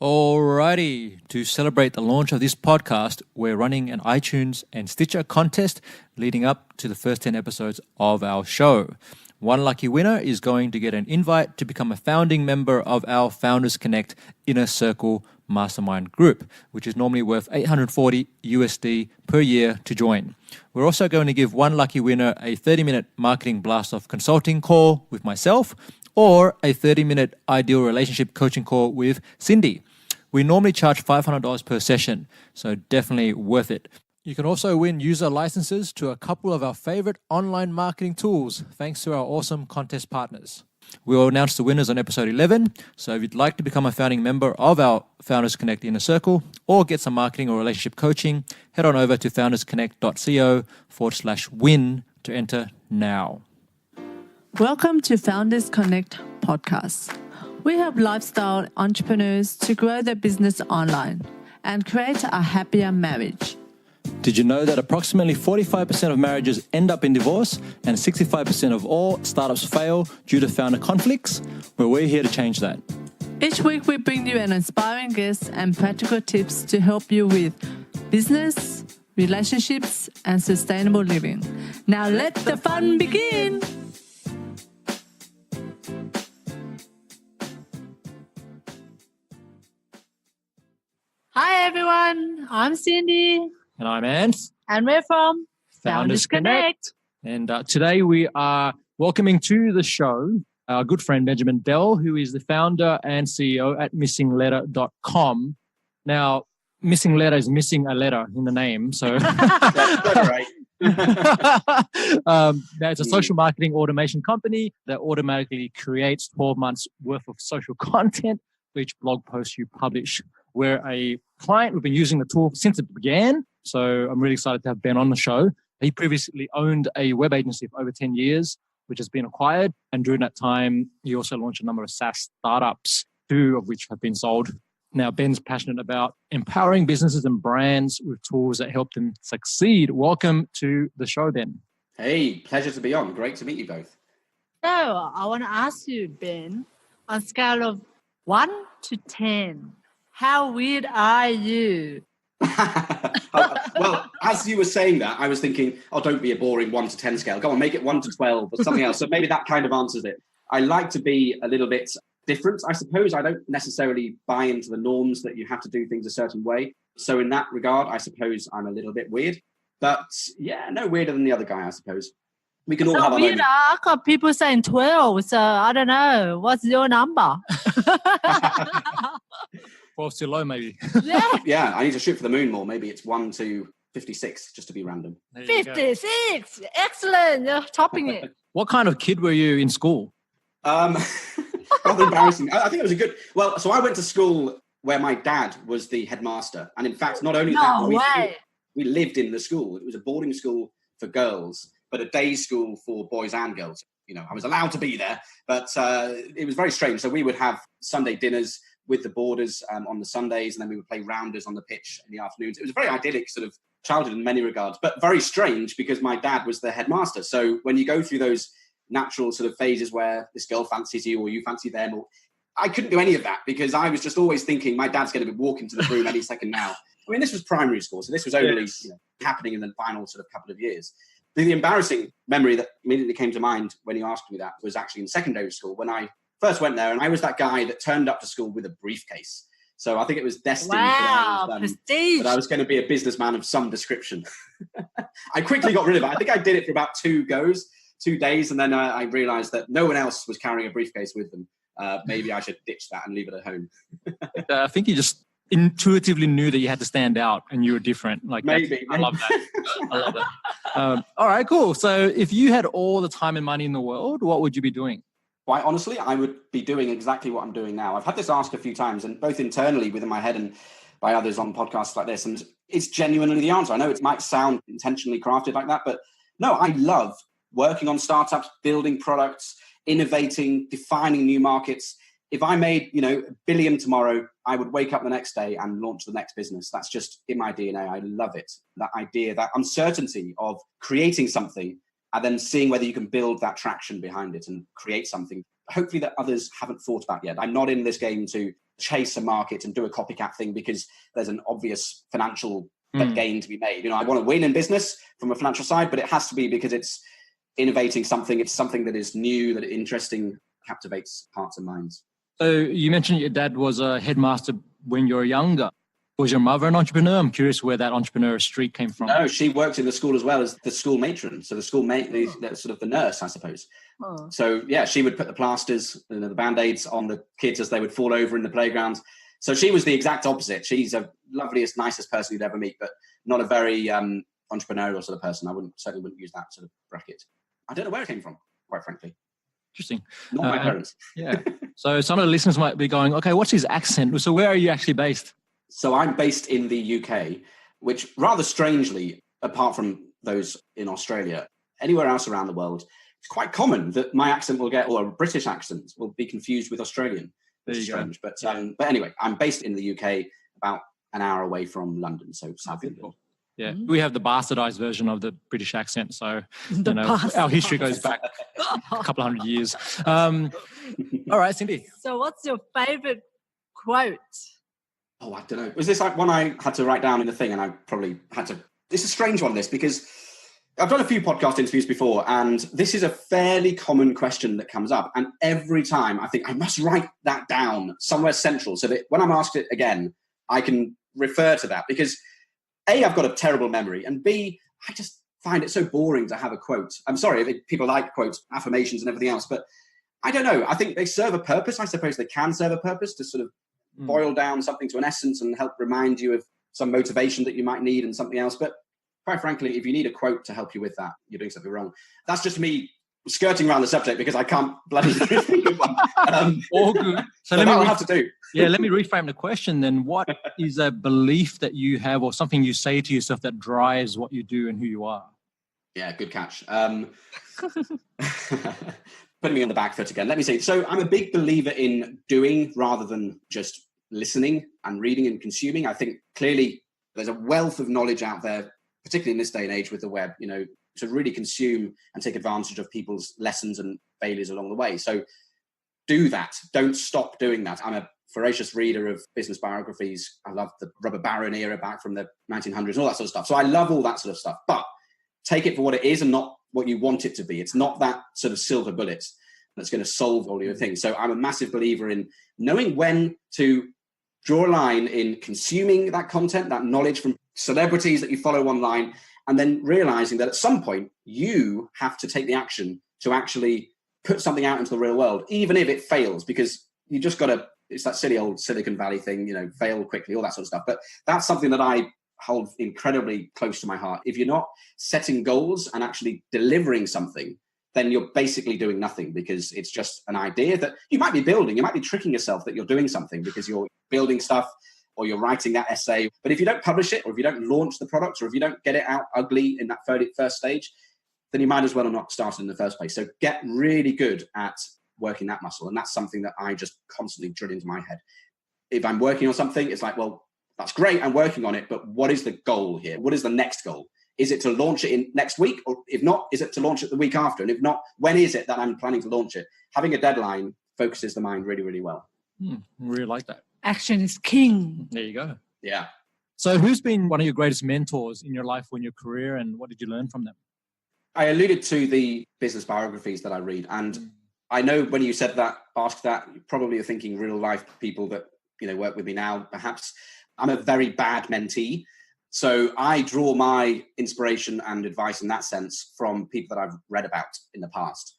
Alrighty, to celebrate the launch of this podcast, we're running an iTunes and Stitcher contest leading up to the first 10 episodes of our show. One lucky winner is going to get an invite to become a founding member of our Founders Connect Inner Circle Mastermind group, which is normally worth $840 USD per year to join. We're also going to give one lucky winner a 30-minute marketing blast-off consulting call with myself or a 30-minute ideal relationship coaching call with Cindy. We normally charge $500 per session, so definitely worth it. You can also win user licenses to a couple of our favorite online marketing tools, thanks to our awesome contest partners. We'll announce the winners on episode 11, so if you'd like to become a founding member of our Founders Connect Inner Circle or get some marketing or relationship coaching, head on over to foundersconnect.co/win to enter now. Welcome to Founders Connect podcast. We help lifestyle entrepreneurs to grow their business online and create a happier marriage. Did you know that approximately 45% of marriages end up in divorce and 65% of all startups fail due to founder conflicts? Well, we're here to change that. Each week we bring you an inspiring guest and practical tips to help you with business, relationships, and sustainable living. Now let the fun begin! Hi everyone, I'm Cindy. And I'm Ant. And we're from Founders Connect. And today we are welcoming to the show our good friend Benjamin Dell, who is the founder and CEO at MissingLettr.com. Now, Missing Letter is missing a letter in the name, so that's right. It's a social marketing automation company that automatically creates 12 months worth of social content for each blog post you publish. We're a client. We've been using the tool since it began. So I'm really excited to have Ben on the show. He previously owned a web agency for over 10 years, which has been acquired. And during that time, he also launched a number of SaaS startups, 2 of which have been sold. Now, Ben's passionate about empowering businesses and brands with tools that help them succeed. Welcome to the show, Ben. Hey, pleasure to be on. Great to meet you both. So I want to ask you, Ben, on a scale of 1 to 10, how weird are you? Well, as you were saying that, I was thinking, don't be a boring 1 to 10 scale. Go on, make it 1 to 12 or something else. So maybe that kind of answers it. I like to be a little bit different, I suppose. I don't necessarily buy into the norms that you have to do things a certain way. So in that regard, I suppose I'm a little bit weird. But yeah, no weirder than the other guy, I suppose. We can all have our weird. I got people saying 12, so I don't know. What's your number? 12's too low, maybe. Yeah, I need to shoot for the moon more. Maybe it's 1 to 56, just to be random. 56! Excellent! You're topping it. What kind of kid were you in school? Rather embarrassing. I think it was a good... Well, so I went to school where my dad was the headmaster. And in fact, not only we lived in the school. It was a boarding school for girls, but a day school for boys and girls. You know, I was allowed to be there, but it was very strange. So we would have Sunday dinners with the boarders on the Sundays, and then we would play rounders on the pitch in the afternoons. It was a very idyllic sort of childhood in many regards, but very strange because my dad was the headmaster. So when you go through those natural sort of phases where this girl fancies you or you fancy them, or I couldn't do any of that because I was just always thinking my dad's going to be walking to the room any second now. I mean, this was primary school, so this was only happening in the final sort of couple of years. The embarrassing memory that immediately came to mind when you asked me that was actually in secondary school when I first went there, and I was that guy that turned up to school with a briefcase. So I think it was destined that I was going to be a businessman of some description. I quickly got rid of it. I think I did it for about 2 days, and then I realized that no one else was carrying a briefcase with them. Maybe I should ditch that and leave it at home. I think you just intuitively knew that you had to stand out and you were different. Maybe. I love that. I love that. All right, cool. So if you had all the time and money in the world, what would you be doing? Quite honestly, I would be doing exactly what I'm doing now. I've had this asked a few times, and both internally within my head and by others on podcasts like this, and it's genuinely the answer. I know it might sound intentionally crafted like that, but no, I love working on startups, building products, innovating, defining new markets. If I made, $1 billion tomorrow, I would wake up the next day and launch the next business. That's just in my DNA. I love it. That idea, that uncertainty of creating something and then seeing whether you can build that traction behind it and create something, hopefully that others haven't thought about yet. I'm not in this game to chase a market and do a copycat thing because there's an obvious financial gain to be made. I want to win in business from a financial side, but it has to be because it's innovating something. It's something that is new, that is interesting, captivates hearts and minds. So you mentioned your dad was a headmaster when you were younger. Was your mother an entrepreneur? I'm curious where that entrepreneur streak came from. No, she worked in the school as well as the school matron. So the school mate, sort of the nurse, I suppose. Oh. So yeah, she would put the plasters, the Band-Aids on the kids as they would fall over in the playground. So she was the exact opposite. She's a loveliest, nicest person you'd ever meet, but not a very entrepreneurial sort of person. I certainly wouldn't use that sort of bracket. I don't know where it came from, quite frankly. Interesting. Not my parents. Yeah. So some of the listeners might be going, okay, what's his accent? So where are you actually based? So I'm based in the UK, which rather strangely, apart from those in Australia, anywhere else around the world, it's quite common that my accent will get, or a British accent will be confused with Australian. Which is strange. But anyway, I'm based in the UK, about an hour away from London, so South England. Yeah, we have the bastardized version of the British accent, so our history goes back a couple of hundred years. All right, Cindy. So what's your favourite quote? Oh, I don't know. Was this like one I had to write down in the thing and I probably had to... It's a strange one, this, because I've done a few podcast interviews before and this is a fairly common question that comes up. And every time I think I must write that down somewhere central so that when I'm asked it again, I can refer to that because A, I've got a terrible memory and B, I just find it so boring to have a quote. I'm sorry if people like quotes, affirmations and everything else, but I don't know. I think they serve a purpose. I suppose they can serve a purpose to sort of boil down something to an essence and help remind you of some motivation that you might need and something else. But quite frankly, if you need a quote to help you with that, you're doing something wrong. That's just me skirting around the subject because I can't bloody think of one. All good. So let me have to do. Yeah, let me reframe the question then. What is a belief that you have or something you say to yourself that drives what you do and who you are? Yeah, good catch. Putting me on the back foot again. Let me say, so I'm a big believer in doing rather than just listening and reading and consuming. I think clearly there's a wealth of knowledge out there, particularly in this day and age with the web, to really consume and take advantage of people's lessons and failures along the way. So do that. Don't stop doing that. I'm a voracious reader of business biographies. I love the Rubber Baron era back from the 1900s, all that sort of stuff. So I love all that sort of stuff, but take it for what it is and not what you want it to be. It's not that sort of silver bullet that's going to solve all your things. So I'm a massive believer in knowing when to draw a line in consuming that content, that knowledge from celebrities that you follow online, and then realizing that at some point you have to take the action to actually put something out into the real world, even if it fails, because you just got to, it's that silly old Silicon Valley thing, fail quickly, all that sort of stuff. But that's something that I hold incredibly close to my heart. If you're not setting goals and actually delivering something, then you're basically doing nothing because it's just an idea that you might be building. You might be tricking yourself that you're doing something because you're building stuff or you're writing that essay. But if you don't publish it or if you don't launch the product or if you don't get it out ugly in that first stage, then you might as well have not started in the first place. So get really good at working that muscle. And that's something that I just constantly drill into my head. If I'm working on something, it's like, well, that's great, I'm working on it, but what is the goal here? What is the next goal? Is it to launch it in next week? Or if not, is it to launch it the week after? And if not, when is it that I'm planning to launch it? Having a deadline focuses the mind really, really well. Really like that. Action is king. There you go. Yeah. So who's been one of your greatest mentors in your life or in your career, and what did you learn from them? I alluded to the business biographies that I read. And I know when you said that, asked that, you probably are thinking real life people that, work with me now, perhaps. I'm a very bad mentee. So I draw my inspiration and advice in that sense from people that I've read about in the past.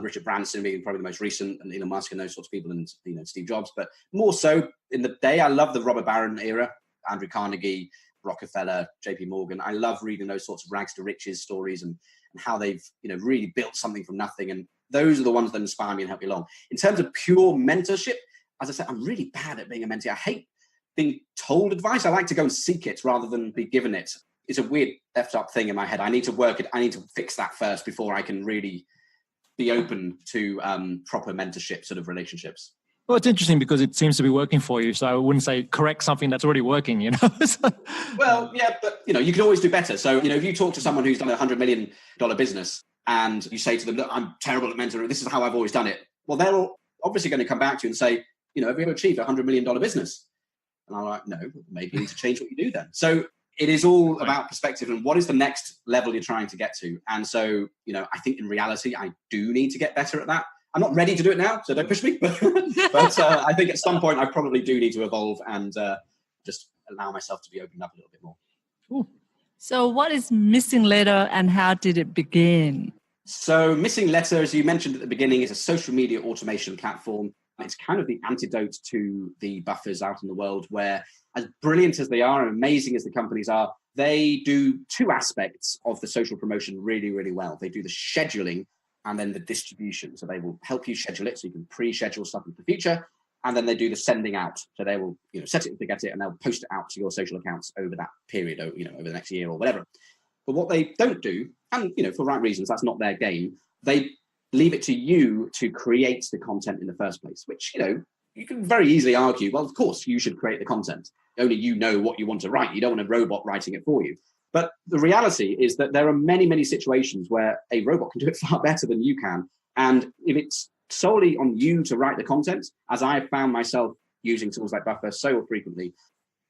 Richard Branson being probably the most recent, and Elon Musk and those sorts of people, and Steve Jobs. But more so in the day, I love the Robert Baron era, Andrew Carnegie, Rockefeller, JP Morgan. I love reading those sorts of rags to riches stories and how they've really built something from nothing. And those are the ones that inspire me and help me along. In terms of pure mentorship, as I said, I'm really bad at being a mentee. I hate being told advice. I like to go and seek it rather than be given it. It's a weird effed up thing in my head. I need to work it. I need to fix that first before I can really be open to proper mentorship sort of relationships. Well, it's interesting because it seems to be working for you. So I wouldn't say correct something that's already working, Well, yeah, but you can always do better. So, if you talk to someone who's done a $100 million business and you say to them, look, I'm terrible at mentoring, this is how I've always done it. Well, they're obviously going to come back to you and say, have you ever achieved a $100 million business? And I'm like, no, maybe you need to change what you do then. So it is all about perspective and what is the next level you're trying to get to. And so, I think in reality, I do need to get better at that. I'm not ready to do it now, so don't push me. But I think at some point I probably do need to evolve and just allow myself to be opened up a little bit more. Ooh. So what is MissingLettr and how did it begin? So MissingLettr, as you mentioned at the beginning, is a social media automation platform. It's kind of the antidote to the buffers out in the world where, as brilliant as they are and amazing as the companies are, they do two aspects of the social promotion really, really well. They do the scheduling and then the distribution. So they will help you schedule it so you can pre-schedule stuff in the future. And then they do the sending out. So they will, set it and forget it, and they'll post it out to your social accounts over that period, over the next year or whatever. But what they don't do, and, for right reasons, that's not their game, they leave it to you to create the content in the first place, which, you can very easily argue, well, of course, you should create the content. Only you know what you want to write. You don't want a robot writing it for you. But the reality is that there are many, many situations where a robot can do it far better than you can. And if it's solely on you to write the content, as I have found myself using tools like Buffer so frequently,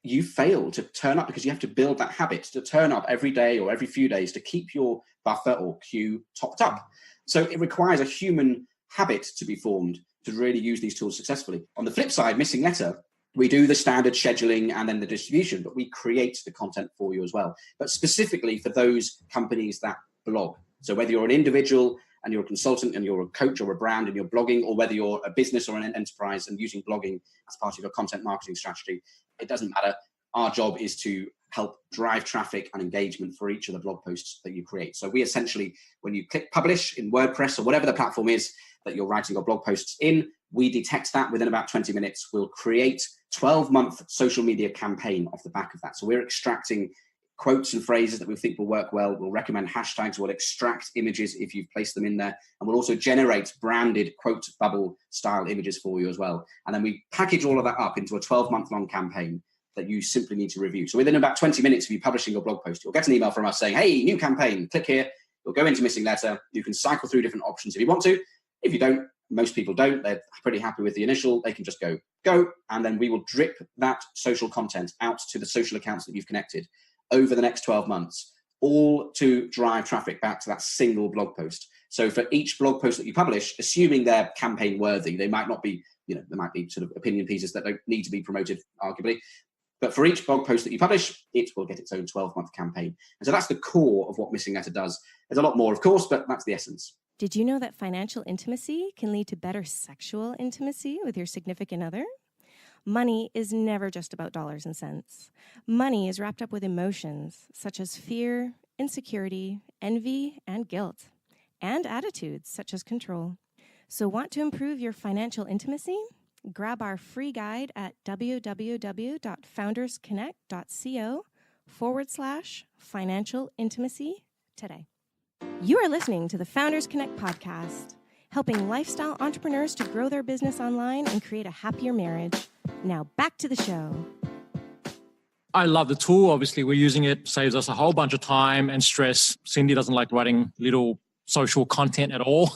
you fail to turn up because you have to build that habit to turn up every day or every few days to keep your buffer or queue topped up. So it requires a human habit to be formed to really use these tools successfully. On the flip side, MissingLettr, we do the standard scheduling and then the distribution, but we create the content for you as well. But specifically for those companies that blog. So whether you're an individual and you're a consultant and you're a coach or a brand and you're blogging, or whether you're a business or an enterprise and using blogging as part of your content marketing strategy, it doesn't matter. Our job is to help drive traffic and engagement for each of the blog posts that you create. So we essentially, when you click publish in WordPress or whatever the platform is that you're writing your blog posts in, we detect that within about 20 minutes. We'll create 12-month social media campaign off the back of that. So we're extracting quotes and phrases that we think will work well. We'll recommend hashtags. We'll extract images if you've placed them in there. And we'll also generate branded quote bubble style images for you as well. And then we package all of that up into a 12-month long campaign that you simply need to review. So within about 20 minutes of you publishing your blog post, you'll get an email from us saying, hey, new campaign, click here. You'll go into MissingLettr. You can cycle through different options if you want to. If you don't, most people don't. They're pretty happy with the initial. They can just go. And then we will drip that social content out to the social accounts that you've connected over the next 12 months, all to drive traffic back to that single blog post. So for each blog post that you publish, assuming they're campaign worthy, they might not be, there might be sort of opinion pieces that don't need to be promoted, arguably. But for each blog post that you publish, it will get its own 12-month campaign. And so that's the core of what MissingLettr does. There's a lot more, of course, but that's the essence. Did you know that financial intimacy can lead to better sexual intimacy with your significant other? Money is never just about dollars and cents. Money is wrapped up with emotions such as fear, insecurity, envy, and guilt, and attitudes such as control. So want to improve your financial intimacy? Grab our free guide at www.foundersconnect.co/financial intimacy today. You are listening to the Founders Connect podcast, helping lifestyle entrepreneurs to grow their business online and create a happier marriage. Now back to the show. I love the tool. Obviously, we're using it. Saves us a whole bunch of time and stress. Cindy doesn't like writing little social content at all,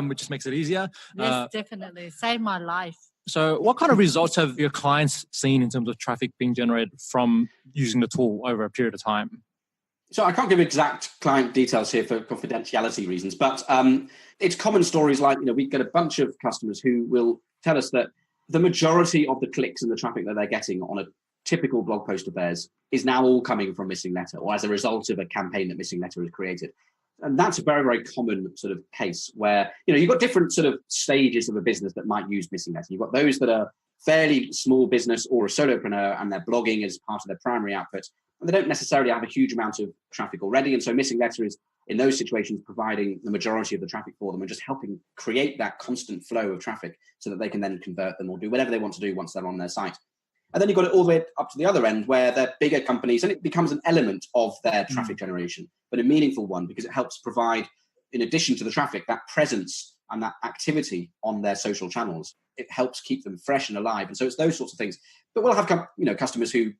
which just makes it easier. Yes, definitely. Saved my life. So what kind of results have your clients seen in terms of traffic being generated from using the tool over a period of time? So I can't give exact client details here for confidentiality reasons, but it's common stories like, we get a bunch of customers who will tell us that the majority of the clicks and the traffic that they're getting on a typical blog post of theirs is now all coming from MissingLettr or as a result of a campaign that MissingLettr has created. And that's a very, very common sort of case where, you've got different sort of stages of a business that might use MissingLettr. You've got those that are fairly small business or a solopreneur and they're blogging as part of their primary output. And they don't necessarily have a huge amount of traffic already. And so MissingLettr is, in those situations, providing the majority of the traffic for them and just helping create that constant flow of traffic so that they can then convert them or do whatever they want to do once they're on their site. And then you've got it all the way up to the other end where they're bigger companies and it becomes an element of their traffic generation, but a meaningful one because it helps provide, in addition to the traffic, that presence and that activity on their social channels. It helps keep them fresh and alive. And so it's those sorts of things. But we'll have customers who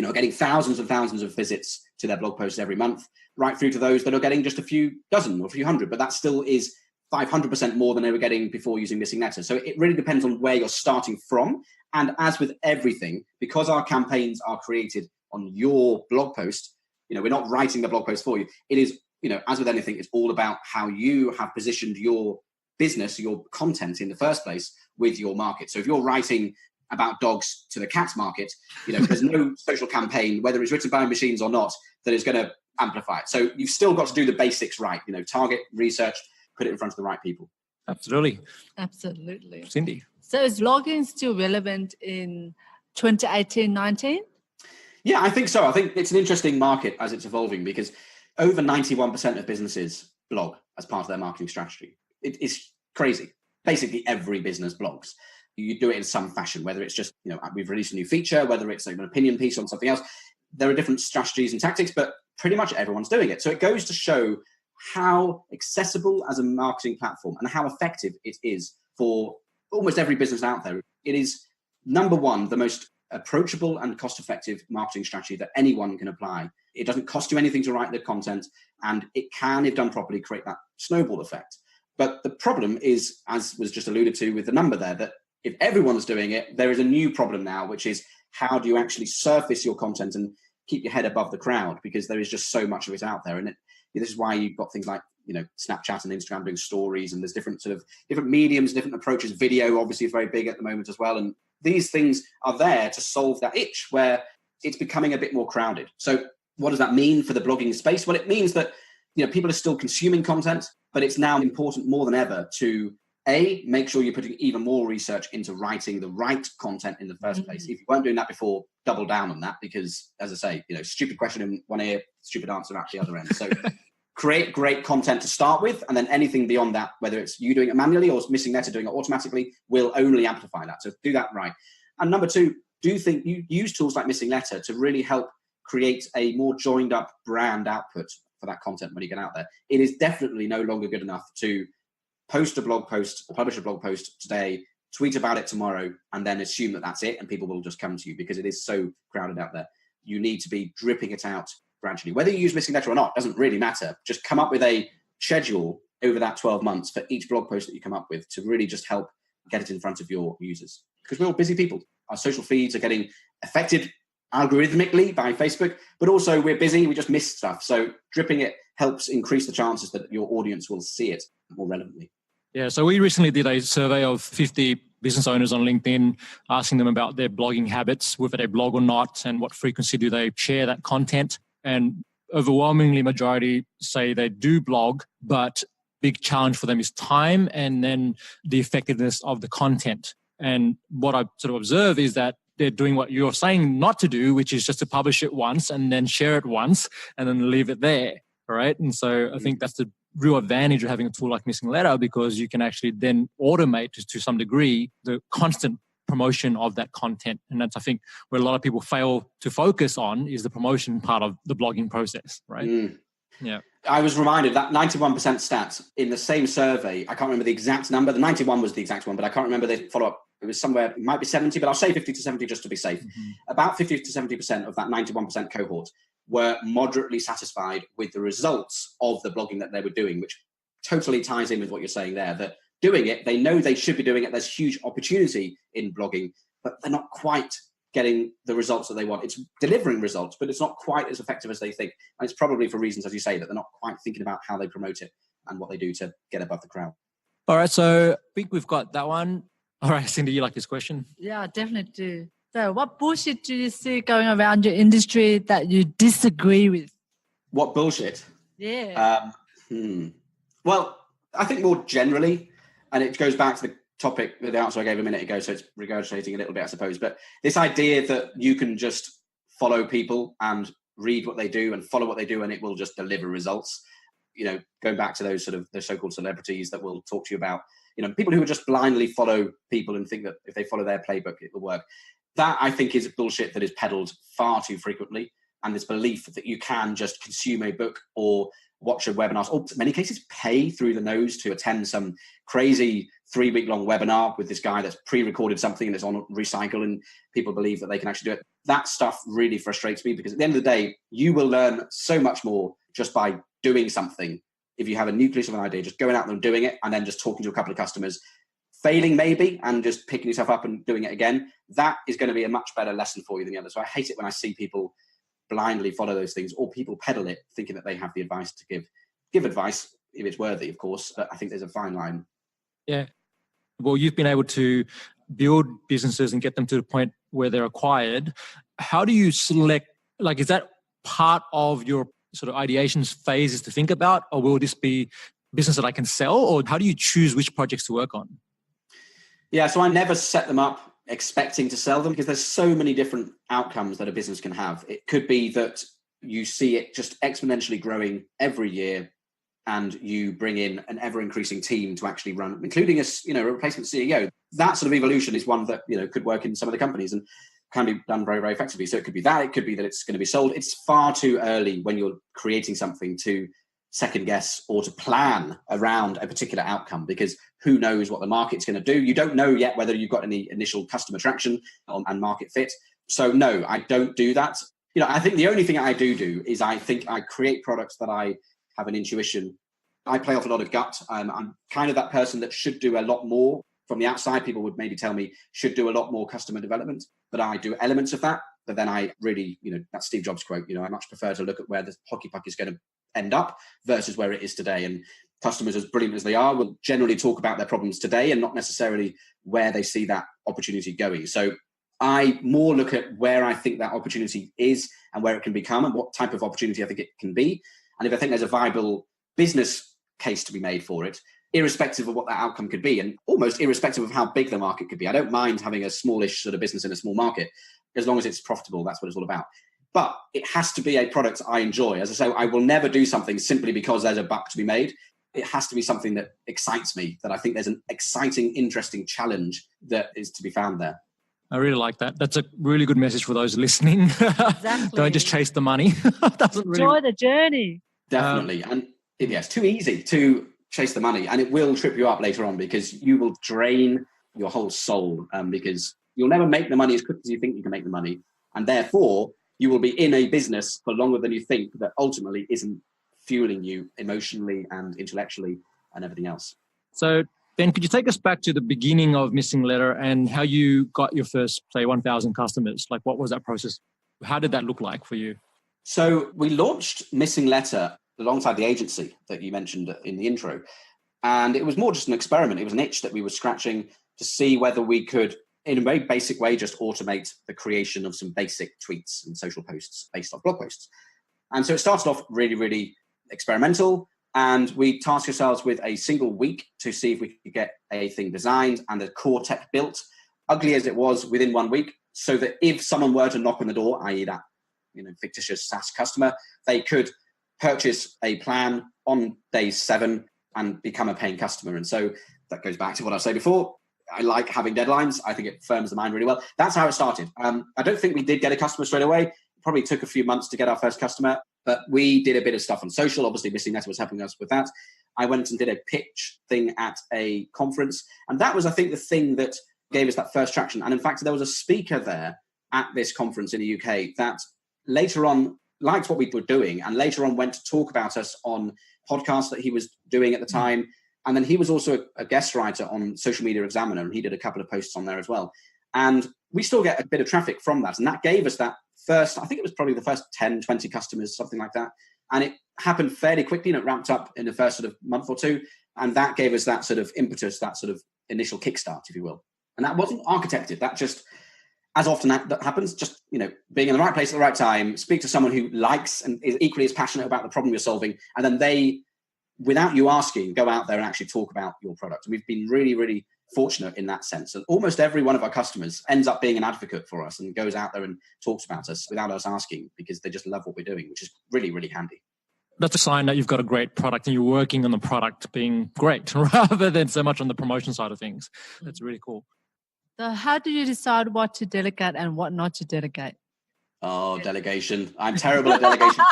are getting thousands and thousands of visits to their blog posts every month, right through to those that are getting just a few dozen or a few hundred. But that still is 500% more than they were getting before using MissingLettr. So it really depends on where you're starting from. And as with everything, because our campaigns are created on your blog post, we're not writing the blog post for you. It is, as with anything, it's all about how you have positioned your business, your content in the first place with your market. So if you're writing about dogs to the cat market, there's no social campaign, whether it's written by machines or not, that is going to amplify it. So you've still got to do the basics right, target, research, put it in front of the right people. Absolutely. Cindy. So is blogging still relevant in 2018-19? Yeah, I think so. I think it's an interesting market as it's evolving, because over 91% of businesses blog as part of their marketing strategy. It is crazy. Basically, every business blogs. You do it in some fashion, whether it's just, we've released a new feature, whether it's like an opinion piece on something else. There are different strategies and tactics, but pretty much everyone's doing it. So it goes to show how accessible as a marketing platform and how effective it is for almost every business out there. It is, number one, the most approachable and cost-effective marketing strategy that anyone can apply. It doesn't cost you anything to write the content, and it can, if done properly, create that snowball effect. But the problem is, as was just alluded to with the number there, that if everyone's doing it, there is a new problem now, which is how do you actually surface your content and keep your head above the crowd, because there is just so much of it out there. And this is why you've got things like, Snapchat and Instagram doing stories, and there's different mediums, different approaches. Video obviously is very big at the moment as well. And these things are there to solve that itch where it's becoming a bit more crowded. So what does that mean for the blogging space? Well, it means that, people are still consuming content, but it's now important more than ever to make sure you're putting even more research into writing the right content in the first place. If you weren't doing that before, double down on that, because as I say, stupid question in one ear, stupid answer at the other end. So create great content to start with, and then anything beyond that, whether it's you doing it manually or MissingLettr doing it automatically, will only amplify that. So do that right. And number two, you use tools like MissingLettr to really help create a more joined up brand output for that content when you get out there. It is definitely no longer good enough to post a blog post or publish a blog post today, tweet about it tomorrow, and then assume that that's it and people will just come to you, because it is so crowded out there. You need to be dripping it out gradually. Whether you use MissingLettr or not doesn't really matter. Just come up with a schedule over that 12 months for each blog post that you come up with to really just help get it in front of your users. Because we're all busy people. Our social feeds are getting affected algorithmically by Facebook, but also we're busy, we just miss stuff. So dripping it helps increase the chances that your audience will see it more relevantly. Yeah, so we recently did a survey of 50 business owners on LinkedIn, asking them about their blogging habits, whether they blog or not, and what frequency do they share that content. And overwhelmingly majority say they do blog, but big challenge for them is time and then the effectiveness of the content. And what I sort of observe is that they're doing what you're saying not to do, which is just to publish it once and then share it once and then leave it there. All right. And so I think that's the real advantage of having a tool like MissingLettr, because you can actually then automate to some degree the constant promotion of that content. And that's, I think, where a lot of people fail to focus on is the promotion part of the blogging process, right? Yeah. I was reminded that 91% stat in the same survey, I can't remember the exact number. The 91 was the exact one, but I can't remember the follow-up. It was somewhere, it might be 70, but I'll say 50 to 70 just to be safe. About 50 to 70% of that 91% cohort were moderately satisfied with the results of the blogging that they were doing, which totally ties in with what you're saying there, that doing it, they know they should be doing it. There's huge opportunity in blogging, but they're not quite getting the results that they want. It's delivering results, but it's not quite as effective as they think. And it's probably for reasons, as you say, that they're not quite thinking about how they promote it and what they do to get above the crowd. All right, so I think we've got that one. All right, Cindy, you like this question? Yeah, definitely do. So what bullshit do you see going around your industry that you disagree with? What bullshit? Yeah. Well, I think more generally, and it goes back to the topic, the answer I gave a minute ago, so it's regurgitating a little bit, I suppose. But this idea that you can just follow people and read what they do and follow what they do and it will just deliver results. Going back to those sort of the so-called celebrities that we'll talk to you about, people who just blindly follow people and think that if they follow their playbook, it will work. That, I think, is bullshit that is peddled far too frequently. And this belief that you can just consume a book or watch a webinar, or in many cases pay through the nose to attend some crazy 3-week-long webinar with this guy that's pre-recorded something and it's on recycle, and people believe that they can actually do it. That stuff really frustrates me, because at the end of the day, you will learn so much more just by doing something if you have a nucleus of an idea, just going out there and doing it, and then just talking to a couple of customers, failing maybe, and just picking yourself up and doing it again, that is going to be a much better lesson for you than the other. So I hate it when I see people blindly follow those things, or people peddle it thinking that they have the advice to give. Give advice if it's worthy, of course, but I think there's a fine line. Yeah. Well, you've been able to build businesses and get them to the point where they're acquired. How do you select, like, is that part of your sort of ideations phases to think about, or will this be business that I can sell, or how do you choose which projects to work on? Yeah, so I never set them up expecting to sell them, because there's so many different outcomes that a business can have. It could be that you see it just exponentially growing every year, and you bring in an ever-increasing team to actually run, including a replacement CEO. That sort of evolution is one that could work in some of the companies and can be done very, very effectively. So it could be that. It could be that it's going to be sold. It's far too early when you're creating something to second guess or to plan around a particular outcome, because who knows what the market's going to do. You don't know yet whether you've got any initial customer traction and market fit. So no, I don't do that. I think the only thing I do is I think I create products that I have an intuition. I play off a lot of gut. I'm kind of that person that should do a lot more. From the outside, people would maybe tell me should do a lot more customer development, but I do elements of that. But then I really, that Steve Jobs quote, I much prefer to look at where the hockey puck is going to end up versus where it is today. And customers, as brilliant as they are, will generally talk about their problems today and not necessarily where they see that opportunity going. So I more look at where I think that opportunity is and where it can become and what type of opportunity I think it can be. And if I think there's a viable business case to be made for it, irrespective of what that outcome could be, and almost irrespective of how big the market could be. I don't mind having a smallish sort of business in a small market, as long as it's profitable. That's what it's all about. But it has to be a product I enjoy. As I say, I will never do something simply because there's a buck to be made. It has to be something that excites me, that I think there's an exciting, interesting challenge that is to be found there. I really like that. That's a really good message for those listening. Exactly. Don't just chase the money. Enjoy the journey. Definitely. And it's too easy to chase the money, and it will trip you up later on, because you will drain your whole soul, because you'll never make the money as quick as you think you can make the money. And therefore, you will be in a business for longer than you think that ultimately isn't fueling you emotionally and intellectually and everything else. So, Ben, could you take us back to the beginning of MissingLettr and how you got your first, say, 1,000 customers? Like, what was that process? How did that look like for you? So we launched MissingLettr alongside the agency that you mentioned in the intro. And it was more just an experiment. It was an itch that we were scratching to see whether we could, in a very basic way, just automate the creation of some basic tweets and social posts based off blog posts. And so it started off really, really experimental. And we tasked ourselves with a single week to see if we could get a thing designed and the core tech built, ugly as it was, within 1 week, so that if someone were to knock on the door, i.e. that fictitious SaaS customer, they could purchase a plan on day 7 and become a paying customer. And so that goes back to what I said before. I like having deadlines. I think it firms the mind really well. That's how it started. I don't think we did get a customer straight away. It probably took a few months to get our first customer, but we did a bit of stuff on social. Obviously, MissingLettr was helping us with that. I went and did a pitch thing at a conference. And that was, I think, the thing that gave us that first traction. And in fact, there was a speaker there at this conference in the UK that later on liked what we were doing and later on went to talk about us on podcasts that he was doing at the time. And then he was also a guest writer on Social Media Examiner, and he did a couple of posts on there as well. And we still get a bit of traffic from that. And that gave us that first, I think it was probably the first 10, 20 customers, something like that. And it happened fairly quickly, and it ramped up in the first sort of month or two. And that gave us that sort of impetus, that sort of initial kickstart, if you will. And that wasn't architected. That just, as often that happens, just, being in the right place at the right time, speak to someone who likes and is equally as passionate about the problem you're solving. And then they, without you asking, go out there and actually talk about your product. And we've been really, really fortunate in that sense. And almost every one of our customers ends up being an advocate for us and goes out there and talks about us without us asking, because they just love what we're doing, which is really, really handy. That's a sign that you've got a great product and you're working on the product being great rather than so much on the promotion side of things. That's really cool. So how do you decide what to delegate and what not to delegate? Oh, delegation. I'm terrible at delegation.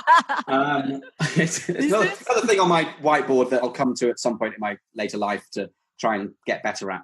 It's another thing on my whiteboard that I'll come to at some point in my later life to try and get better at.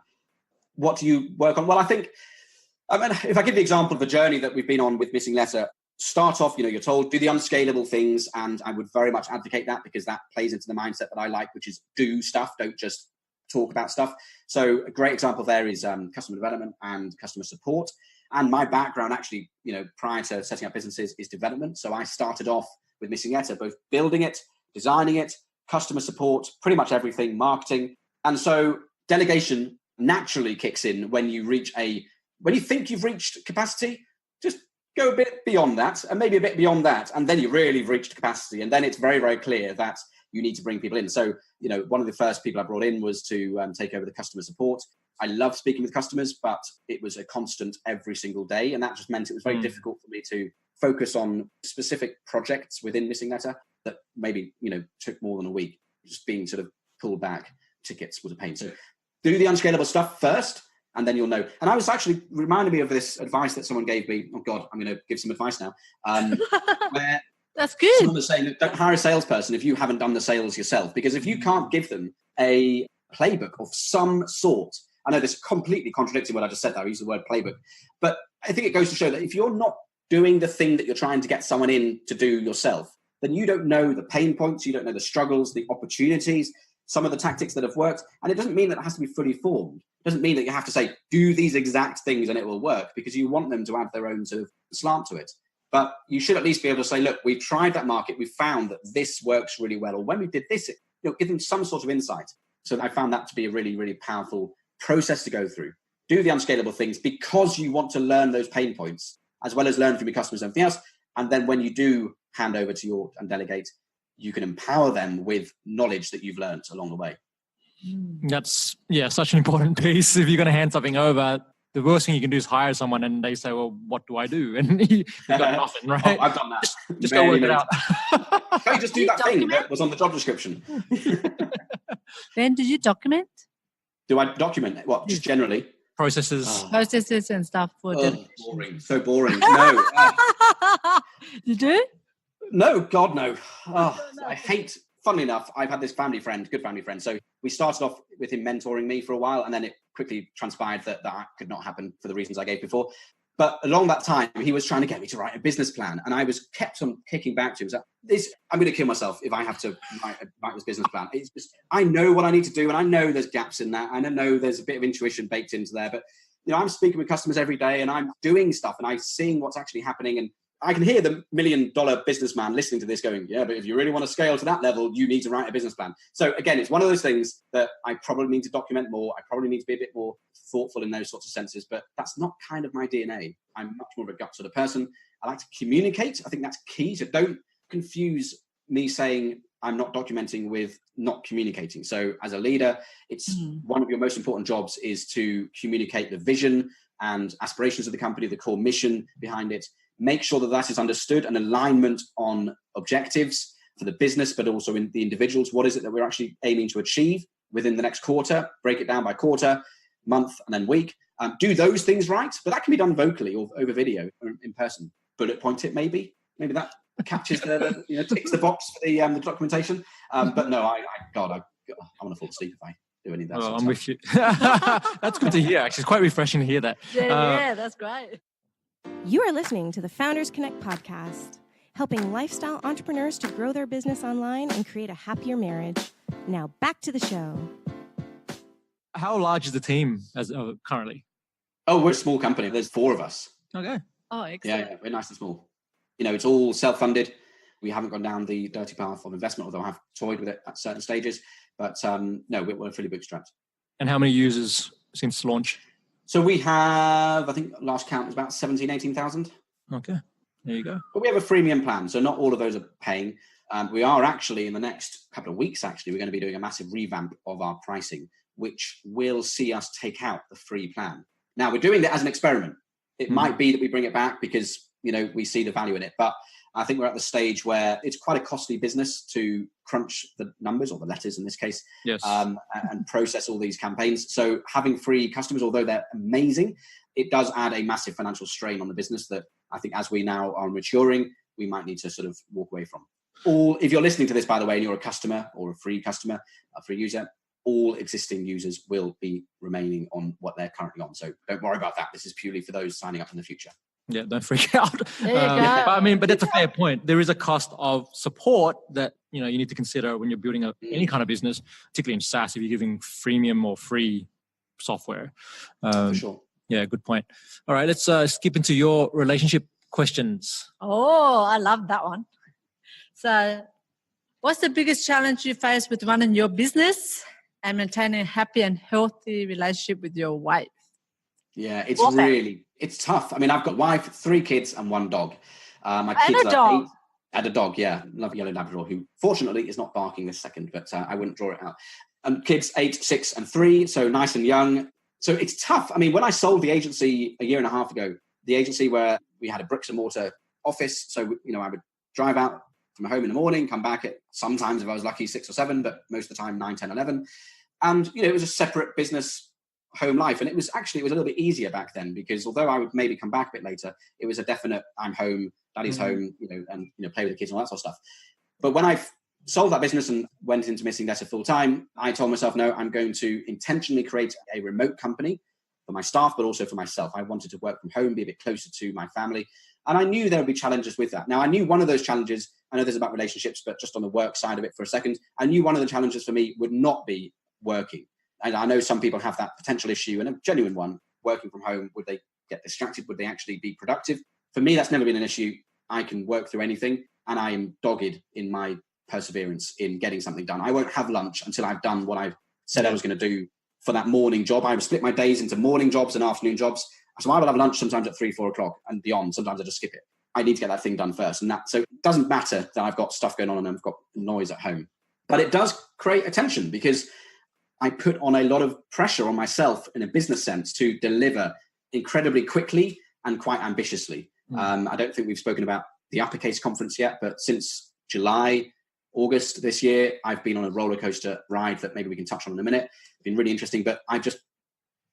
What do you work on? Well, if I give the example of the journey that we've been on with MissingLettr start off, you're told, do the unscalable things. And I would very much advocate that, because that plays into the mindset that I like, which is do stuff, don't just talk about stuff. So a great example there is customer development and customer support. And my background actually, prior to setting up businesses, is development. So I started off with MissingLettr, both building it, designing it, customer support, pretty much everything, marketing. And so delegation naturally kicks in when you think you've reached capacity. Just go a bit beyond that, and maybe a bit beyond that, and then you really have reached capacity. And then it's very, very clear that you need to bring people in. So, one of the first people I brought in was to take over the customer support. I love speaking with customers, but it was a constant every single day. And that just meant it was very difficult for me to focus on specific projects within MissingLettr that maybe, took more than a week. Just being sort of pulled back, tickets was a pain. So do the unscalable stuff first, and then you'll know. And I was actually reminded me of this advice that someone gave me. Oh God, I'm going to give some advice now. Where that's good. Someone was saying that don't hire a salesperson if you haven't done the sales yourself, because if you can't give them a playbook of some sort, I know this is completely contradicting what I just said there. I used the word playbook, but I think it goes to show that if you're not doing the thing that you're trying to get someone in to do yourself, then you don't know the pain points, you don't know the struggles, the opportunities, some of the tactics that have worked. And it doesn't mean that it has to be fully formed. It doesn't mean that you have to say, do these exact things and it will work, because you want them to add their own sort of slant to it. But you should at least be able to say, look, we've tried that market. We've found that this works really well. Or when we did this, give them some sort of insight. So I found that to be a really, really powerful process to go through. Do the unscalable things because you want to learn those pain points, as well as learn from your customers and everything else. And then when you do hand over to and delegate, you can empower them with knowledge that you've learned along the way. That's, such an important piece. If you're going to hand something over, the worst thing you can do is hire someone and they say, well, what do I do? And you've got nothing, right? Oh, I've done that. Just go work it out. Can you just do that thing that was on the job description? Ben, did you document? Do I document? What, just generally? Processes and stuff. Boring. So boring. No. You do? No, God, no. I hate, funnily enough, I've had this good family friend. So we started off with him mentoring me for a while, and then it quickly transpired that could not happen for the reasons I gave before. But along that time, he was trying to get me to write a business plan. And I was kept on kicking back to him. I'm going to kill myself if I have to write this business plan. It's just, I know what I need to do, and I know there's gaps in that. And I know there's a bit of intuition baked into there. But, I'm speaking with customers every day, and I'm doing stuff, and I'm seeing what's actually happening. And I can hear the $1 million businessman listening to this going, yeah, but if you really want to scale to that level, you need to write a business plan. So again, it's one of those things that I probably need to document more. I probably need to be a bit more thoughtful in those sorts of senses, but that's not kind of my DNA. I'm much more of a gut sort of person. I like to communicate. I think that's key. So don't confuse me saying I'm not documenting with not communicating. So as a leader, it's one of your most important jobs is to communicate the vision and aspirations of the company, the core mission behind it. Make sure that is understood, and alignment on objectives for the business, but also in the individuals. What is it that we're actually aiming to achieve within the next quarter? Break it down by quarter, month, and then week. Do those things right, but that can be done vocally or over video or in person. Bullet point it, maybe that captures ticks the box for the documentation. But no, I want to fall asleep if I do any of that. Oh, I'm with you. That's good to hear. Actually, it's quite refreshing to hear that. Yeah, that's great. You are listening to the Founders Connect podcast, helping lifestyle entrepreneurs to grow their business online and create a happier marriage. Now back to the show. How large is the team as currently? Oh, we're a small company. There's 4 of us. Okay. Oh, excellent. Yeah, we're nice and small. It's all self-funded. We haven't gone down the dirty path of investment, although I have toyed with it at certain stages. But no, we're fully bootstrapped. And how many users since launch? So we have, I think last count was about 17, 18,000. Okay, there you go. But we have a freemium plan, so not all of those are paying. We are actually, in the next couple of weeks, we're going to be doing a massive revamp of our pricing, which will see us take out the free plan. Now, we're doing that as an experiment. It might be that we bring it back because, we see the value in it. But I think we're at the stage where it's quite a costly business to crunch the numbers, or the letters in this case, yes, and process all these campaigns. So having free customers, although they're amazing, it does add a massive financial strain on the business that I think as we now are maturing, we might need to sort of walk away from. If you're listening to this, by the way, and you're a customer or a free user, all existing users will be remaining on what they're currently on. So don't worry about that. This is purely for those signing up in the future. Yeah, don't freak out. There you go. But that's a fair point. There is a cost of support that you need to consider when you're building any kind of business, particularly in SaaS, if you're giving freemium or free software. For sure. Yeah, good point. All right, let's skip into your relationship questions. Oh, I love that one. So, what's the biggest challenge you face with running your business and maintaining a happy and healthy relationship with your wife? Yeah, it's tough. I mean, I've got a wife, 3 kids and 1 dog. My kids and a dog. 8. And a dog, yeah. Love yellow Labrador, who fortunately is not barking this second, but I wouldn't draw it out. And kids 8, 6 and 3, so nice and young. So it's tough. I mean, when I sold the agency a year and a half ago, the agency where we had a bricks and mortar office, so, I would drive out from home in the morning, come back at sometimes, if I was lucky, 6 or 7, but most of the time 9, 10, 11. And, it was a separate business home life. And it was a little bit easier back then, because although I would maybe come back a bit later, it was a definite, I'm home, daddy's home, and, play with the kids and all that sort of stuff. But when I sold that business and went into MissingLettr full time, I told myself, no, I'm going to intentionally create a remote company for my staff, but also for myself. I wanted to work from home, be a bit closer to my family. And I knew there would be challenges with that. Now, I knew one of those challenges, I know this is about relationships, but just on the work side of it for a second, I knew one of the challenges for me would not be working. And I know some people have that potential issue, and a genuine one, working from home. Would they get distracted? Would they actually be productive? For me, that's never been an issue. I can work through anything, and I am dogged in my perseverance in getting something done. I won't have lunch until I've done what I said I was going to do for that morning job. I would split my days into morning jobs and afternoon jobs. So I will have lunch sometimes at 3, 4 o'clock and beyond. Sometimes I just skip it. I need to get that thing done first. So it doesn't matter that I've got stuff going on and I've got noise at home. But it does create a tension, because I put on a lot of pressure on myself in a business sense to deliver incredibly quickly and quite ambitiously. I don't think we've spoken about the Uppercase conference yet, but since July, August this year, I've been on a roller coaster ride that maybe we can touch on in a minute. It's been really interesting, but I've just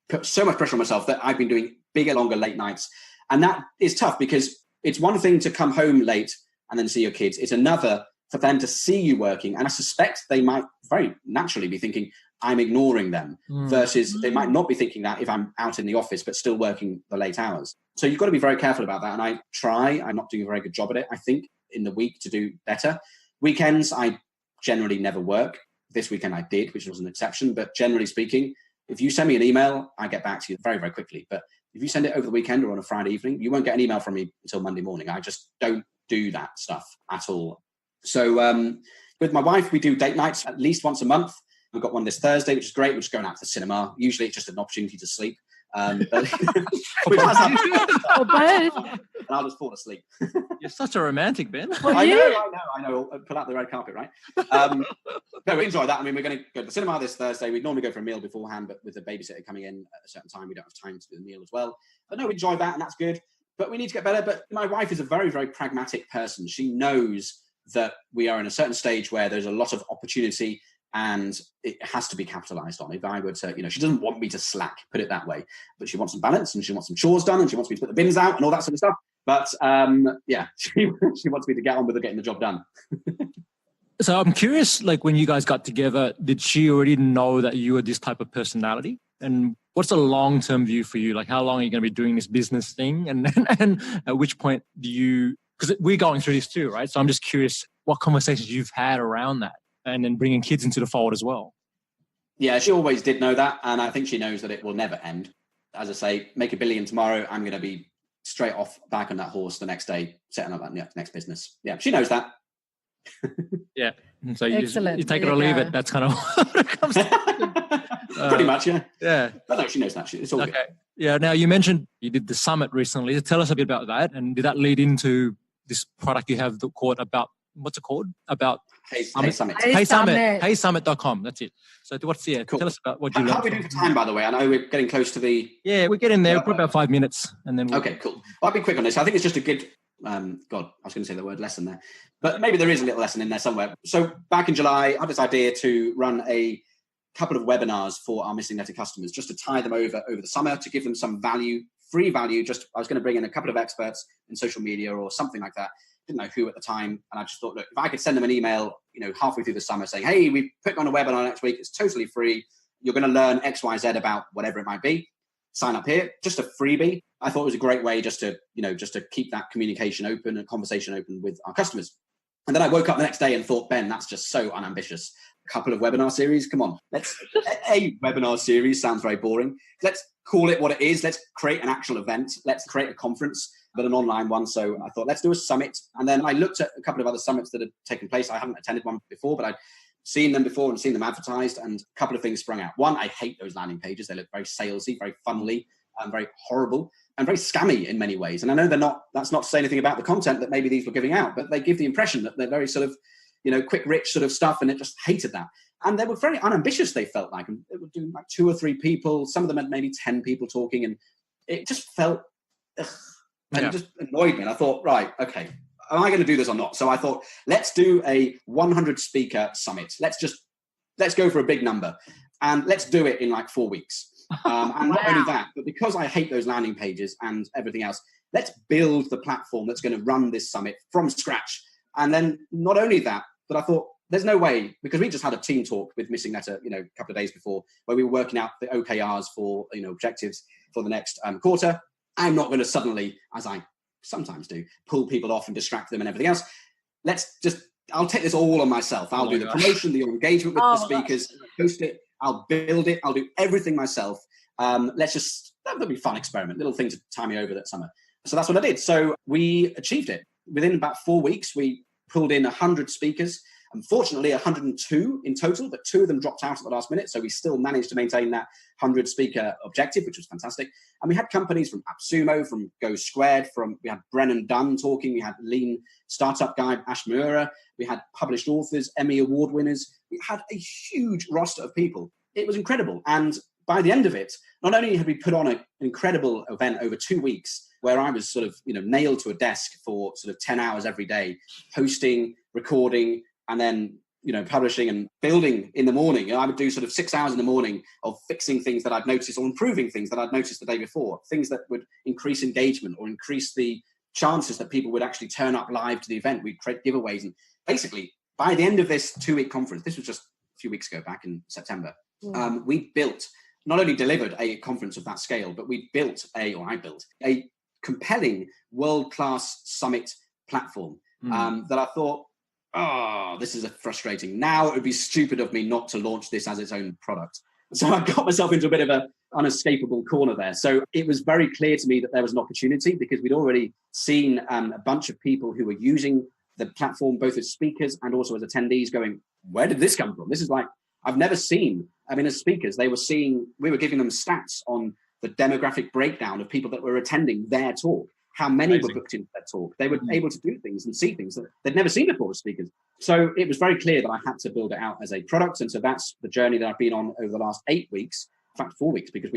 put so much pressure on myself that I've been doing bigger, longer late nights. And that is tough, because it's one thing to come home late and then see your kids. It's another for them to see you working. And I suspect they might very naturally be thinking, I'm ignoring them, versus they might not be thinking that if I'm out in the office, but still working the late hours. So you've got to be very careful about that. And I'm not doing a very good job at it, I think, in the week to do better. Weekends, I generally never work. This weekend I did, which was an exception. But generally speaking, if you send me an email, I get back to you very, very quickly. But if you send it over the weekend or on a Friday evening, you won't get an email from me until Monday morning. I just don't do that stuff at all. So with my wife, we do date nights at least once a month. We've got one this Thursday, which is great. We're just going out to the cinema. Usually it's just an opportunity to sleep. But and I'll just fall asleep. You're such a romantic, Ben. I know. Pull out the red carpet, right? No, we enjoy that. I mean, we're going to go to the cinema this Thursday. We'd normally go for a meal beforehand, but with the babysitter coming in at a certain time, we don't have time to do the meal as well. But no, we enjoy that, and that's good. But we need to get better. But my wife is a very, very pragmatic person. She knows that we are in a certain stage where there's a lot of opportunity, and it has to be capitalized on. If I were to, she doesn't want me to slack, put it that way, but she wants some balance, and she wants some chores done, and she wants me to put the bins out and all that sort of stuff. But she wants me to get on with getting the job done. So I'm curious, like when you guys got together, did she already know that you were this type of personality? And what's the long-term view for you? Like, how long are you going to be doing this business thing? And at which point do you, because we're going through this too, right? So I'm just curious what conversations you've had around that, and then bringing kids into the fold as well. Yeah, she always did know that. And I think she knows that it will never end. As I say, make $1 billion tomorrow, I'm going to be straight off back on that horse the next day, setting up that next business. Yeah, she knows that. Yeah. So you take it or leave it. That's kind of what it comes to. Pretty much, yeah. Yeah. But no, she knows that. It's all okay. Good. Yeah. Now, you mentioned you did the summit recently. Tell us a bit about that. And did that lead into this product you have called about, what's it called? About Hey Summit. HeySummit.com. That's it. So what's the, cool. Tell us about what you learned. How are we doing for time, by the way? I know we're getting close to the... Yeah, we're getting there. We've got about 5 minutes. And then Okay, cool. Well, I'll be quick on this. I think it's just a good... I was going to say the word lesson there. But maybe there is a little lesson in there somewhere. So back in July, I had this idea to run a couple of webinars for our MissingLettr customers, just to tie them over the summer, to give them some value, free value. I was going to bring in a couple of experts in social media or something like that. Didn't know who at the time. And I just thought, look, if I could send them an email, halfway through the summer saying, hey, we put on a webinar next week. It's totally free. You're going to learn X, Y, Z about whatever it might be. sign up here, just a freebie. I thought it was a great way just to keep that communication open and conversation open with our customers. And then I woke up the next day and thought, Ben, that's just so unambitious. A couple of webinar series, come on. A webinar series sounds very boring. Let's call it what it is. Let's create an actual event. Let's create a conference, but an online one. So I thought, let's do a summit. And then I looked at a couple of other summits that had taken place. I hadn't attended one before, but I'd seen them before and seen them advertised, and a couple of things sprung out. One, I hate those landing pages. They look very salesy, very funnily, and very horrible, and very scammy in many ways. And I know that's not to say anything about the content that maybe these were giving out, but they give the impression that they're very sort of, quick, rich sort of stuff, and it just hated that. And they were very unambitious, they felt like. And it would do like 2 or 3 people. Some of them had maybe 10 people talking, and it just felt, and it just annoyed me. And I thought, right, okay, am I going to do this or not? So I thought, let's do a 100 speaker summit. Let's go for a big number, and let's do it in like 4 weeks. And not only that, but because I hate those landing pages and everything else, let's build the platform that's going to run this summit from scratch. And then not only that, but I thought, there's no way, because we just had a team talk with MissingLettr, a couple of days before, where we were working out the OKRs for, objectives for the next quarter. I'm not going to suddenly, as I sometimes do, pull people off and distract them and everything else. I'll take this all on myself. I'll do the promotion, the engagement with the speakers, post it, I'll build it, I'll do everything myself. That'll be a fun experiment, little thing to tie me over that summer. So that's what I did. So we achieved it. Within about 4 weeks, we pulled in 100 speakers. Unfortunately, 102 in total, but 2 of them dropped out at the last minute. So we still managed to maintain that 100 speaker objective, which was fantastic. And we had companies from AppSumo, from Go Squared, we had Brennan Dunn talking, we had lean startup guy Ash Miura, we had published authors, Emmy Award winners. We had a huge roster of people. It was incredible. And by the end of it, not only had we put on an incredible event over 2 weeks, where I was sort of, nailed to a desk for sort of 10 hours every day, hosting, recording, and then, publishing and building in the morning. I would do sort of 6 hours in the morning of fixing things that I'd noticed or improving things that I'd noticed the day before, things that would increase engagement or increase the chances that people would actually turn up live to the event. We'd create giveaways. And basically, by the end of this 2-week conference, this was just a few weeks ago, back in September, we not only delivered a conference of that scale, but I built a compelling world-class summit platform that I thought, this is frustrating. Now it would be stupid of me not to launch this as its own product. So I got myself into a bit of an unescapable corner there. So it was very clear to me that there was an opportunity, because we'd already seen a bunch of people who were using the platform, both as speakers and also as attendees, going, where did this come from? This is like, I've never seen, as speakers, we were giving them stats on the demographic breakdown of people that were attending their talk. How many were booked into that talk. They were able to do things and see things that they'd never seen before as speakers. So it was very clear that I had to build it out as a product. And so that's the journey that I've been on over the last 8 weeks, in fact, 4 weeks, because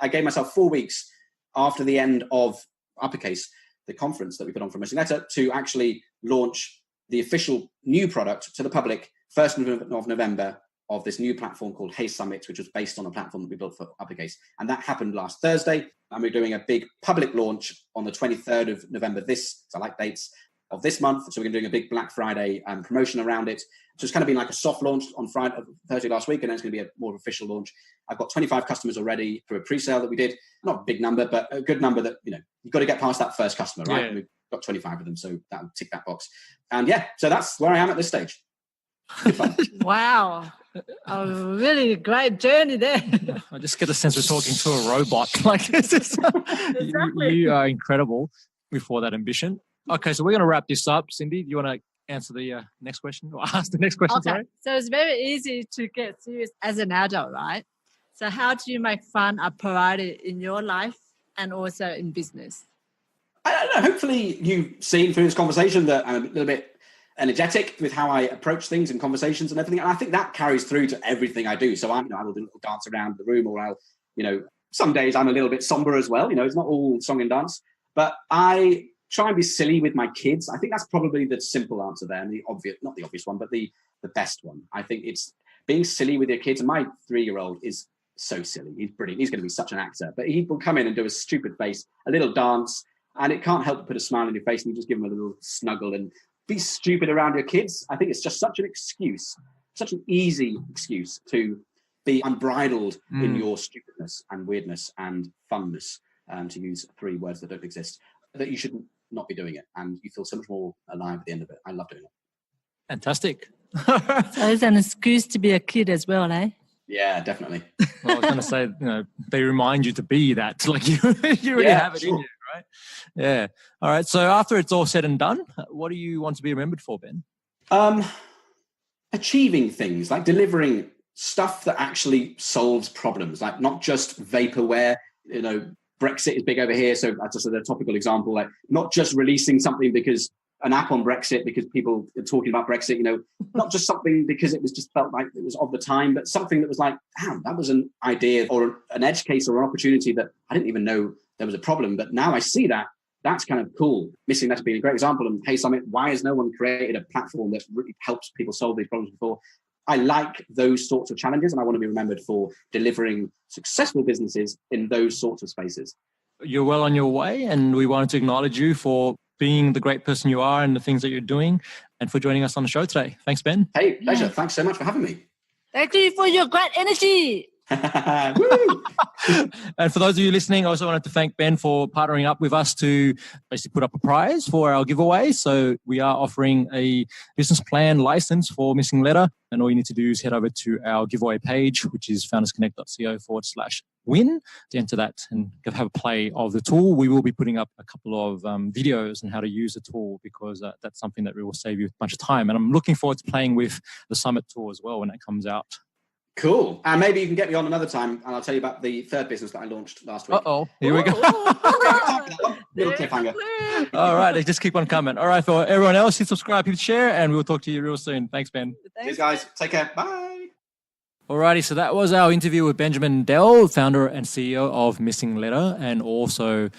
I gave myself 4 weeks after the end of Uppercase, the conference that we put on for MissingLettr, to actually launch the official new product to the public 1st of November of this new platform called Hey Summit, which was based on a platform that we built for Uppercase. And that happened last Thursday. And we're doing a big public launch on the 23rd of November, I like dates, of this month. So we're doing a big Black Friday promotion around it. So it's kind of been like a soft launch on Thursday last week, and then it's going to be a more official launch. I've got 25 customers already through a pre-sale that we did. Not a big number, but a good number that, you've got to get past that first customer, right? Yeah. We've got 25 of them, so that'll tick that box. And so that's where I am at this stage. Wow. A really great journey there. I just get a sense we're talking to a robot. Like this is, Exactly. You are incredible before that ambition. Okay, so we're going to wrap this up. Cindy, do you want to answer the next question or ask the next question? Okay. Sorry. So it's very easy to get serious as an adult, right? So how do you make fun a priority in your life and also in business? I don't know. Hopefully you've seen through this conversation that I'm a little bit energetic with how I approach things and conversations and everything. And I think that carries through to everything I do. So I will do a little dance around the room, or some days I'm a little bit somber as well. It's not all song and dance, but I try and be silly with my kids. I think that's probably the simple answer there, and not the obvious one, but the best one. I think it's being silly with your kids. And my 3-year-old is so silly. He's brilliant. He's going to be such an actor, but he will come in and do a stupid face, a little dance, and it can't help but put a smile on your face, and you just give him a little snuggle and be stupid around your kids. I think it's just such an excuse, such an easy excuse to be unbridled in your stupidness and weirdness and funness, to use 3 words that don't exist, that you shouldn't not be doing it. And you feel so much more alive at the end of it. I love doing it. Fantastic. So it's an excuse to be a kid as well, eh? Yeah, definitely. Well, I was going to say, they remind you to be that. Like you already have it in you, right? Yeah. All right. So after it's all said and done, what do you want to be remembered for, Ben? Achieving things, like delivering stuff that actually solves problems, like not just vaporware. Brexit is big over here, so that's just a topical example. Like not just releasing something because an app on Brexit because people are talking about Brexit. Not just something because it was just felt like it was of the time, but something that was like, damn, that was an idea or an edge case or an opportunity that I didn't even know there was a problem. But now I see that. That's kind of cool. MissingLettr being a great example. And Hey Summit, why has no one created a platform that really helps people solve these problems before? I like those sorts of challenges, and I want to be remembered for delivering successful businesses in those sorts of spaces. You're well on your way, and we wanted to acknowledge you for being the great person you are and the things that you're doing, and for joining us on the show today. Thanks, Ben. Hey, pleasure. Thanks so much for having me. Thank you for your great energy. Woo! And for those of you listening, I also wanted to thank Ben for partnering up with us to basically put up a prize for our giveaway. So we are offering a business plan license for MissingLettr, and all you need to do is head over to our giveaway page, which is foundersconnect.co/win, to enter that and have a play of the tool. We will be putting up a couple of videos on how to use the tool, because that's something that will save you a bunch of time. And I'm looking forward to playing with the Summit tool as well when that comes out. Cool. And maybe you can get me on another time, and I'll tell you about the third business that I launched last week. Uh-oh. Here we go. Little cliffhanger. All right. They just keep on coming. All right. For everyone else, hit subscribe, hit share, and we'll talk to you real soon. Thanks, Ben. Cheers, guys. Take care. Bye. Alrighty, so that was our interview with Benjamin Dell, founder and CEO of MissingLettr, and also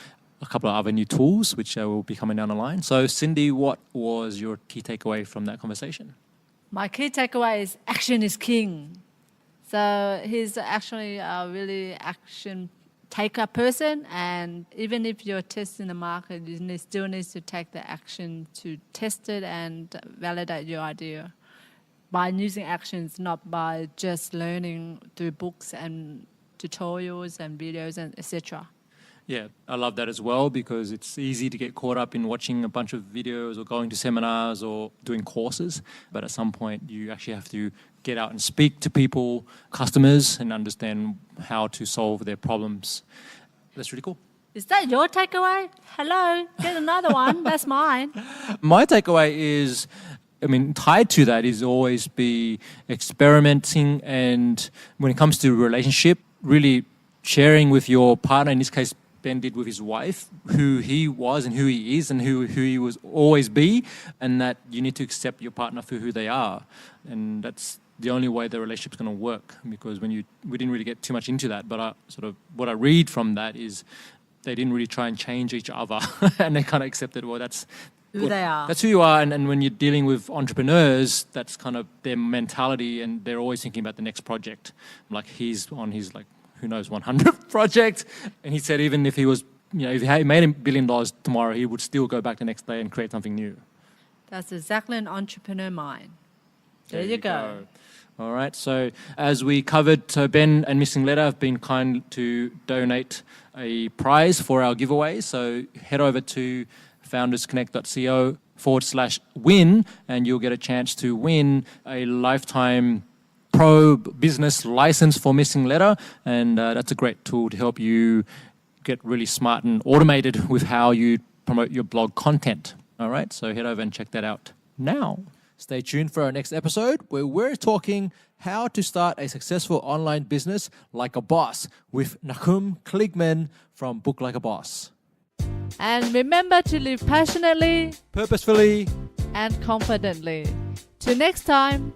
a couple of other new tools, which will be coming down the line. So, Cindy, what was your key takeaway from that conversation? My key takeaway is action is king. So he's actually a really action taker person, and even if you're testing the market, you still need to take the action to test it and validate your idea by using actions, not by just learning through books and tutorials and videos and etc. Yeah, I love that as well, because it's easy to get caught up in watching a bunch of videos or going to seminars or doing courses. But at some point, you actually have to get out and speak to people, customers, and understand how to solve their problems. That's really cool. Is that your takeaway? Hello, get another one. That's mine. My takeaway is, tied to that is always be experimenting, and when it comes to relationship, really sharing with your partner, in this case, Ben did with his wife, who he was and who he is and who he will always be, and that you need to accept your partner for who they are. And that's the only way the relationship's going to work, because we didn't really get too much into that, but what I read from that is they didn't really try and change each other and they kind of accepted, well, that's who they are. That's who you are. And when you're dealing with entrepreneurs, that's kind of their mentality, and they're always thinking about the next project. Like he's on his who knows, 100th project. And he said even if he was, if he made $1 billion tomorrow, he would still go back the next day and create something new. That's exactly an entrepreneur mind. There you go. All right. So as we covered, so Ben and MissingLettr have been kind to donate a prize for our giveaway. So head over to foundersconnect.co/win, and you'll get a chance to win a lifetime pro business license for MissingLettr, and that's a great tool to help you get really smart and automated with how you promote your blog content. All right, so head over and check that out now. Stay tuned for our next episode, where we're talking how to start a successful online business like a boss with Nahum Kligman from Book Like a Boss. And remember to live passionately, purposefully, and confidently. Till next time.